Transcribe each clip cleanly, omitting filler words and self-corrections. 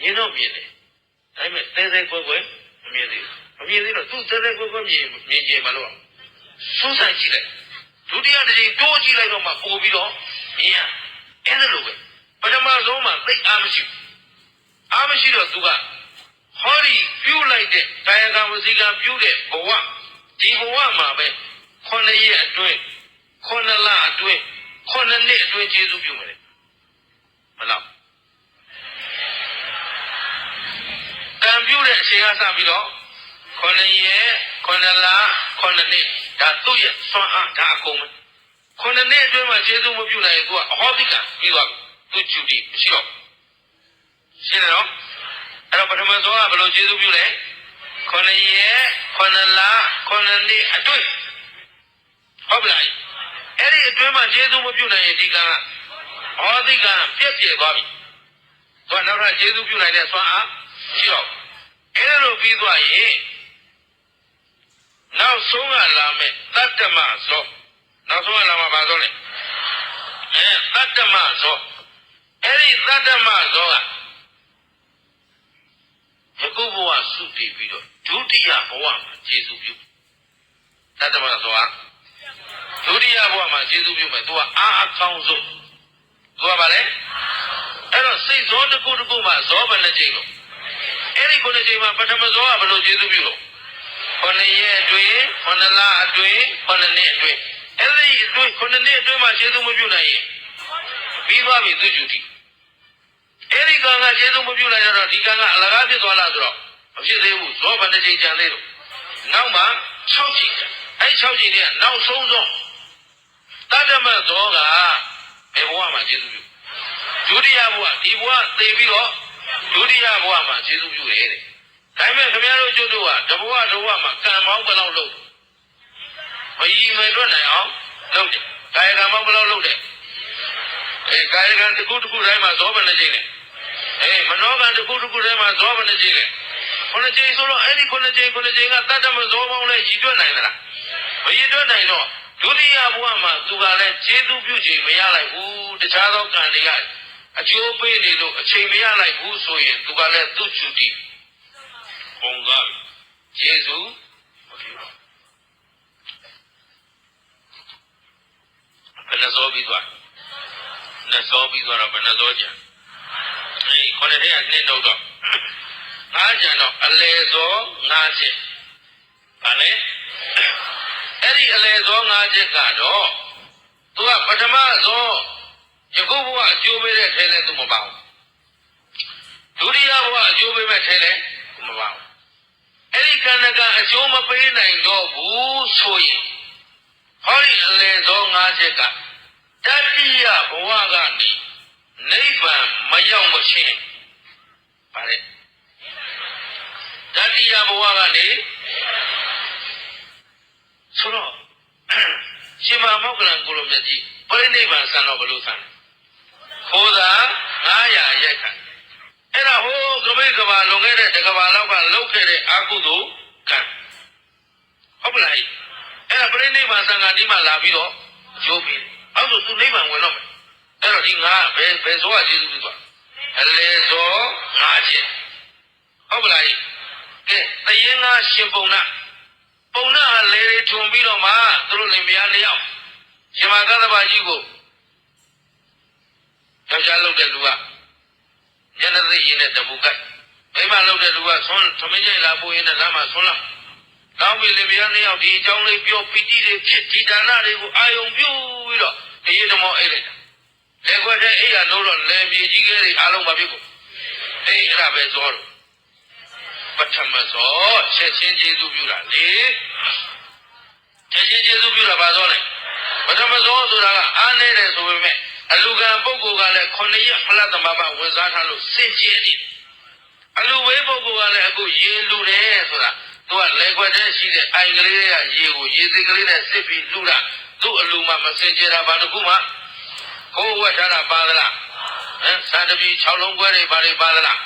မြင်တော့မြင်တယ်ဒါပေမဲ့သဲသဲကွဲကွဲမမြင်သေးဘူးမမြင်သေးတော့သူသဲသဲကွဲကွဲမြင်ကြမလို့စိုးဆိုင်ကြည့်လိုက်ဒုတိယတစ်ချိန်တိုးကြည့်လိုက်တော့မှပို့ပြီးတော့မြင်ရအဲ့ဒါလိုပဲပထမဆုံးမှသိအားမရှိဘူးအားမရှိတော့သူကဟောဒီပြုတ်လိုက်တဲ့ကာယကံဝစီကံပြုတ်တဲ့ဘဝဒီဘဝမှာပဲ9ရက်အတွင်း9လအတွင်း9နှစ်အတွင်းကျေးဇူးပြုမယ်မလားကံပြုတ်တဲ့အချိန်ကစပြီးတော့9ရက်9လ9နှစ်ဒါသူ့ရဲ့ဆွမ်းအားဒါအကုန်ပဲ9နှစ်အတွင်းမှာကျေးဇူးမပြုနိုင်ရင်သူကအဟောတိကပြီးသွားပြီသူကျူတီမရှိတော့ရှင်းတယ်နော်အဲ့တော့ပထမဆုံးကဘယ်လိုကျေးဇူးပြုလဲ9ရက်9လ9နှစ်အတွင်းဟုတ်ပြီလားအဲ့ဒီအတွင်းမှာကျေးဇူးမပြုနိုင်ရင်ဒီကံကဟောတိကပြည့်ပြည့်သွားပြီသူကနောက်ထပ်ကျေးဇူးပြုနိုင်တဲ့ဆွမ်းအားမရှိတော့အဲ့ဒါလိုပြီးသွားရင်နောက်ဆုံးကလာမယ်တတ္တမဇောနောက်ဆုံးကလာမှာဘာဇောလဲတတ္တမဇောအဲ့ဒီတတ္တမဇောကယခုဘဝစုတည်ပြီးတော့ဒုတိယဘဝမှာကျေးဇူးပြုတတ္တမဇောကဒုတိယဘဝမှာကျေးဇူးပြုမယ်သူကအားအကောင်းဆုံးသူကဘာလဲအဲ့တော့စိတ်ဇောတစ်ခုတစ်ခုမှာဇောဘယ်နှကြိမ်လို့အဲ့ဒီ9ကြိမ်မှာပထမဇောကဘယ်လိုကျေးဇူးပြုလို့9ရက်အတွင်း9လအတွင်း9နှစ်အတွင်းအဲ့ဒီအတွင်း9နှစ်အတွင်းမှာကျေးဇူးမပြုနိုင်ရင်ပြီးသွားပြီသူကျူတီအဲ့ဒီကံကကျေးဇူးမပြုနိုင်တော့ဒီကံကအလကားဖြစ်သွားလားဆိုတော့မဖြစ်သေးဘူးဇောဘယ်နှကြိမ်ကြံသေးလို့နောက်မှ6ကြိမ်အဲ့6ကြိမ်ကနောက်ဆုံးသောတတ္တမဇောကဘယ်ဘဝမှာကျေးဇူးပြုဒုတိယဘဝဒီဘဝသိပြီးတော့ဒုတိယဘဝမှာကျေးဇူးပြုတယ်တဲ့ဒါပေမဲ့ခင်ဗျားတို့ကျုပ်တို့ကတဘဝတစ်ဘဝမှာကံမောင်းဘယ်လောက်လုပ်မရည်မယ်တွက်နိုင်အောင်လုပ်တယ်ကာယကံမောင်းဘယ်လောက်လုပ်တယ်ကာယကံတစ်ခုတစ်ခုတိုင်းမှာဇောဘယ်နှကြိမ်လဲမနောကံတစ်ခုတစ်ခုတိုင်းမှာဇောဘယ်နှကြိမ်လဲ9ကြိမ်ဆိုတော့အဲ့ဒီ9ကြိမ်ကတတ္တမဇောပေါင်းလဲရည်တွက်နိုင်သလားမရည်တွက်နိုင်တော့ဒုတိယဘဝမှာသူကလည်းကျေးဇူးပြုခြင်းမရလိုက်ဘူးတခြားသောကံတွေကအကျိုးပေးနေလို့အချိန်မရလိုက်ဘူးဆိုရင်သူကလည်းသူ့ချူတီဘုံကယေရှုဘယ်နှစောပြီးသွားနှစ်စောပြီးသွားတော့ဘယ်နှစောကြံခုနှစ်ထည့်နှစ်တော့၅ကြံတော့အလေစော၅ချက်ဗာလဲအဲ့ဒီအလေစော၅ချက်ကတော့သူကပထမစောယခုဘဝအကျိုးပေးတဲ့ထဲလဲသူမပါဘူးဒုတိယဘဝအကျိုးပေးမဲ့ထဲလဲသူမပါဘူးအဲ့ဒီကံကအကျိုးမပေးနိုင်တော့ဘူးဆိုရင်ဟောဒီအလေသော၅ချက်ကတတိယဘဝကနေနိဗ္ဗာန်မရောက်မချင်းဗါလေတတိယဘဝကနေဆိုတော့ရှင်မမောက္ကလံကိုလိုမြတ်ကြီးပရိနိဗ္ဗာန်ဆံတော့ဘလို့ဆံခိုးသာ900ရိုက်ခံအဲ့ဒါဟိုကပိကဘာလွန်ခဲ့တဲ့တကဘာလောက်ကလုတ်ခဲ့တဲ့အကုသိုလ်ကံဟုတ်ပလားအဲ့ဒါပရိနိဗ္ဗာန်ဆံဃာဒီမှာလာပြီးတော့အကျိုးပေးအောက်ဆိုသူနိဗ္ဗာန်ဝင်တော့မယ်အဲ့တော့ဒီငါဘယ်ဇောကကျေးဇူးပြုသွားအလေဇော5ချက်ဟုတ်ပလားကဲတရင်ကရှင်ပုံနာဟာလေတွေထုံပြီးတော့မှသူတို့လင်မယား2ယောက်ရှင်မကသဗ္ဗကြီးကိုယောက်ျားလုပ်တဲ့လူကညနေသိရင်နဲ့တပူကတ်မိမလုပ်တဲ့လူကဆွန်းသမင်းကျိုင်လာပို့ရင်လည်းလမ်းမှာဆွန်းလာကောင်းပြီလင်မယား2ယောက်ဒီအကြောင်းလေးပြောပီတိတွေဖြစ်ဒီဒါနတွေကိုအာယုံပြုပြီးတော့တရေတမောအိတ်လိုက်တာလေခွက်တဲ့အိတ်ကလို့တော့လေမြေကြီးကလေးအားလုံးမဖြစ်ဘူးအဲ့ဒါပဲဇောတော့ပထမဇောချက်ချင်းကျေးဇူးပြုတာလေချက်ချင်းကျေးဇူးပြုတာပါဇောလေပထမဇောဆိုတာကအားနေတယ်ဆိုပေမဲ့အလူကံပုဂ္ဂိုလ်ကလည်း9ရက်ဖလတ်သမဘာဝင်စားထားလို့စင်ကြယ်နေအလူဝေးပုဂ္ဂိုလ်ကလည်းအခုရေလူတယ်ဆိုတာသူကလေခွက်တဲ့ရှိတဲ့အိုင်ကလေးကရေကိုရေစိတ်ကလေးနဲ့စစ်ပြီးလူတာသူ့အလူမှမစင်ကြယ်တာဘာတခုမှကိုယ်ဝတ်ထားတာပါသလားစာတပီ6လုံးခွဲတွေပါတွေပါသလား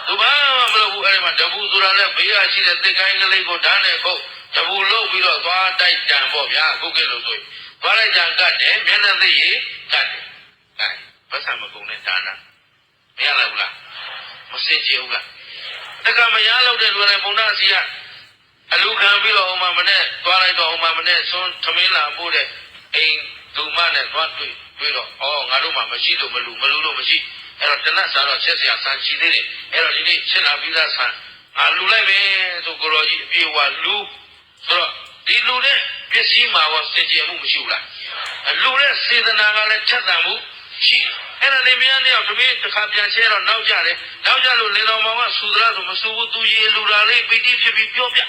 သူဘာမှမလုပ်ဘူးအဲ့ဒီမှာတပူဆိုတာလည်းဘေးရရှိတဲ့သစ်ကိုင်းကလေးကိုဓာတ်နဲ့ခုတ်တပူလုတ်ပြီးတော့သွားတိုက်တံပေါ့ဗျာခုတ်ကဲလို့ဆိုရင်သွားလိုက်ကြံကတ်တယ်မျက်နှာသိရကတ်တယ်ပတ်စံမကုန်တဲ့ဒါနမရလားဘူးလားမစင် င်ကြယ်ဘူးလားတက္ကမရလောက်တဲ့လူလည်းဘုံနာစီကအလူခံပြီးတော့ဟိုမှာမနဲ့သွားလိုက်တော့ဟိုမှာမနဲ့ဆွန်းသမင်းလာပို့တဲ့အိမ်လူမနဲ့သွားတွေ့တော့ငါတို့မှမရှိလို့မလူလို့မရှိအဲ့တော့တနတ်စားတော့ချက်စရာဆန်ရှိသေးတယ်အဲ့တော့ဒီနေ့ချက်လာပြီးသားဆန်လူလိုက်မယ်ဆိုကိုရောကြီးအပြေဝလူဆိုတော့ဒီလူတဲ့ပစ္စည်းမှာရောစင်ကြယ်မှုမရှိဘူးလားလူတဲ့စေတနာကလည်းချက်တန်မှုရှိအဲ့ဒါလေမင်းနဲ့သမီးတစ်ခါပြန်ချဲတော့နောက်ကြတယ်နောက်ကြလို့လေတော်မောင်ကဆူသလားဆိုမဆူဘူးသူရေလူတာလေးပီတိဖြစ်ပြီးပြောပြ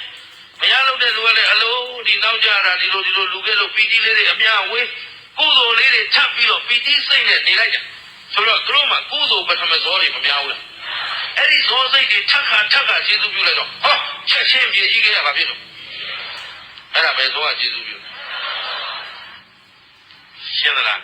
မရလို့တဲ့လူကလည်းအလုံးဒီနောက်ကြတာဒီလိုလူခဲ့လို့ပီတိလေးတွေအများဝေးကုသိုလ်လေးတွေထပ်ပြီးတော့ပီတိစိတ်နဲ့နေလိုက်ကြဆိုတော့သူတို့မှကုသိုလ်ပထမဇောတွေမများဘူးလားအဲ့ဒီဇောစိတ်တွေထပ်ခါကျေစုပြုလိုက်တော့ဟောချက်ချင်းမြေကြီးကဘာဖြစ်လို့အဲ့ဒါပဲဇောကကျေစုပြုရှင်းသလား